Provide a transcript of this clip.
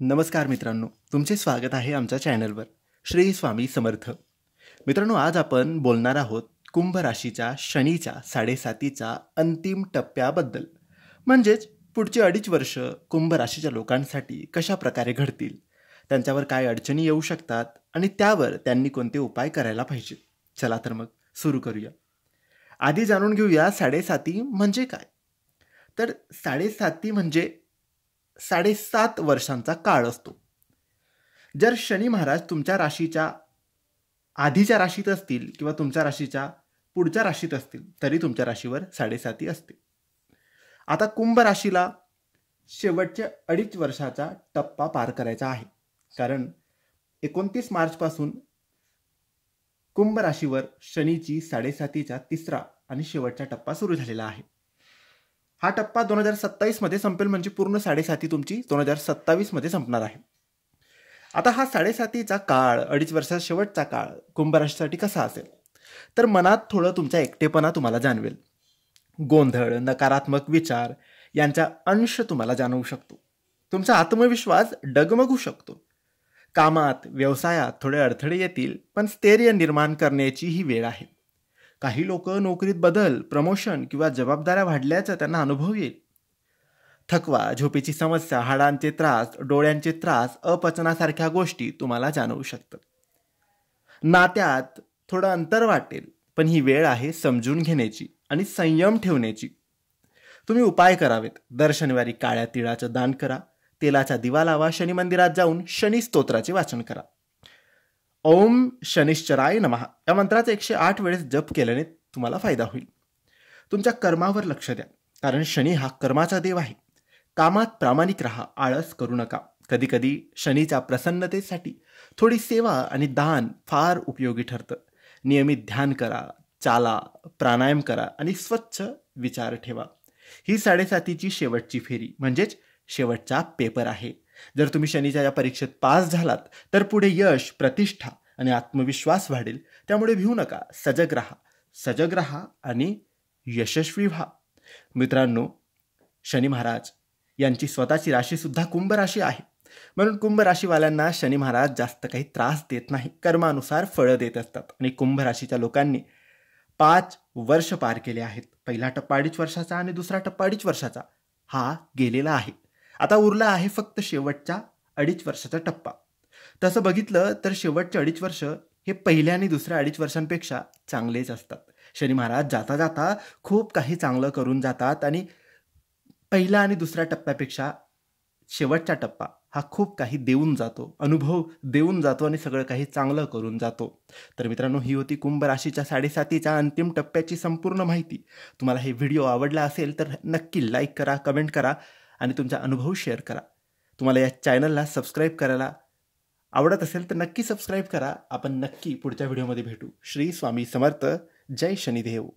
नमस्कार मित्रांनो, तुमचे स्वागत आहे आमच्या चॅनलवर. श्री स्वामी समर्थ. मित्रांनो, आज आपण बोलणार आहोत कुंभ राशीच्या शनीच्या 7.5च्या अंतिम टप्प्याबद्दल. म्हणजेच पुढची 2.5 वर्ष कुंभ राशीच्या लोकांसाठी कशा प्रकारे घडतील, त्यांच्यावर काय अडचणी येऊ शकतात आणि त्यावर त्यांनी कोणते उपाय करायला पाहिजे. चला तर मग सुरू करूया. आधी जाणून घेऊया 7.5 म्हणजे काय. तर 7.5 म्हणजे 7.5 वर्षांचा काळ असतो. जर शनी महाराज तुमच्या राशीच्या आधीच्या राशीत असतील किंवा तुमच्या राशीच्या पुढच्या राशीत असतील तरी तुमच्या राशीवर 7.5 असते. आता कुंभ राशीला शेवटच्या 2.5 वर्षाचा टप्पा पार करायचा आहे, कारण 29 मार्चपासून कुंभ राशीवर शनीची 7.5च्या तिसरा आणि शेवटचा टप्पा सुरू झालेला आहे. हा टप्पा 2027 मध्ये संपेल, म्हणजे पूर्ण 7.5 तुमची 2027 मध्ये संपणार आहे. आता हा 7.5चा काळ, 2.5 वर्षाचा शेवटचा काळ कुंभ राशीसाठी कसा असेल, तर मनात थोडं तुमचा एकटेपणा तुम्हाला जाणवेल. गोंधळ, नकारात्मक विचार यांचा अंश तुम्हाला जाणवू शकतो. तुमचा आत्मविश्वास डगमगू शकतो. कामात, व्यवसायात थोडे अडथळे येतील, पण स्थैर्य निर्माण करण्याची ही वेळ आहे. काही लोक नोकरीत बदल, प्रमोशन किंवा जबाबदाऱ्या वाढल्याचा त्यांना अनुभव येईल. थकवा, झोपेची समस्या, हाडांचे त्रास, डोळ्यांचे त्रास, अपचनासारख्या गोष्टी तुम्हाला जाणवू शकतात. नात्यात थोडं अंतर वाटेल, पण ही वेळ आहे समजून घेण्याची आणि संयम ठेवण्याची. तुम्ही उपाय करावेत. दर शनिवारी काळ्या तिळाचं दान करा, तेलाचा दिवा लावा, शनी मंदिरात जाऊन शनी स्तोत्राचे वाचन करा. ओम शनिश्चराय नमः या मंत्राचा 108 वेळेस जप केल्याने तुम्हाला फायदा होईल. तुमच्या कर्मावर लक्ष द्या, कारण शनी हा कर्माचा देव आहे. कामात प्रामाणिक राहा, आळस करू नका. कधी कधी शनीच्या प्रसन्नतेसाठी थोडी सेवा आणि दान फार उपयोगी ठरतं. नियमित ध्यान करा, चाला, प्राणायाम करा आणि स्वच्छ विचार ठेवा. ही 7.5ची शेवटची फेरी, म्हणजेच शेवटचा पेपर आहे. जर तुम्ही शनीच्या या परीक्षेत पास झालात तर पुढे यश, प्रतिष्ठा आणि आत्मविश्वास वाढेल. त्यामुळे भिवू नका, सजग राहा आणि यशस्वी व्हा. मित्रांनो, शनी महाराज यांची स्वतःची राशी सुद्धा कुंभ राशी आहे, म्हणून कुंभ राशीवाल्यांना शनी महाराज जास्त काही त्रास देत नाही. कर्मानुसार फळं देत असतात. आणि कुंभ राशीच्या लोकांनी 5 वर्ष पार केले आहेत. पहिला टप्पा 2.5 वर्षाचा आणि दुसरा टप्पा 2.5 वर्षाचा हा गेलेला आहे. आता उरला आहे फक्त शेवटचा 2.5 वर्षाचा टप्पा. तसं बघितलं तर शेवटचे 2.5 वर्ष हे पहिल्या आणि दुसऱ्या 2.5 वर्षांपेक्षा चांगलेच असतात. शनी महाराज जाता जाता खूप काही चांगलं करून जातात आणि पहिल्या आणि दुसऱ्या टप्प्यापेक्षा शेवटचा टप्पा हा खूप काही देऊन जातो, अनुभव देऊन जातो आणि सगळं काही चांगलं करून जातो. तर मित्रांनो, ही होती कुंभ राशीच्या 7.5च्या अंतिम टप्प्याची संपूर्ण माहिती. तुम्हाला हे व्हिडिओ आवडला असेल तर नक्की लाईक करा, कमेंट करा आणि तुमचा अनुभव शेअर करा. तुम्हाला या चॅनलला सबस्क्राईब करायला आवडत असेल तर नक्की सबस्क्राईब करा. आपण नक्की पुढच्या व्हिडिओमध्ये भेटू. श्री स्वामी समर्थ. जय शनिदेव.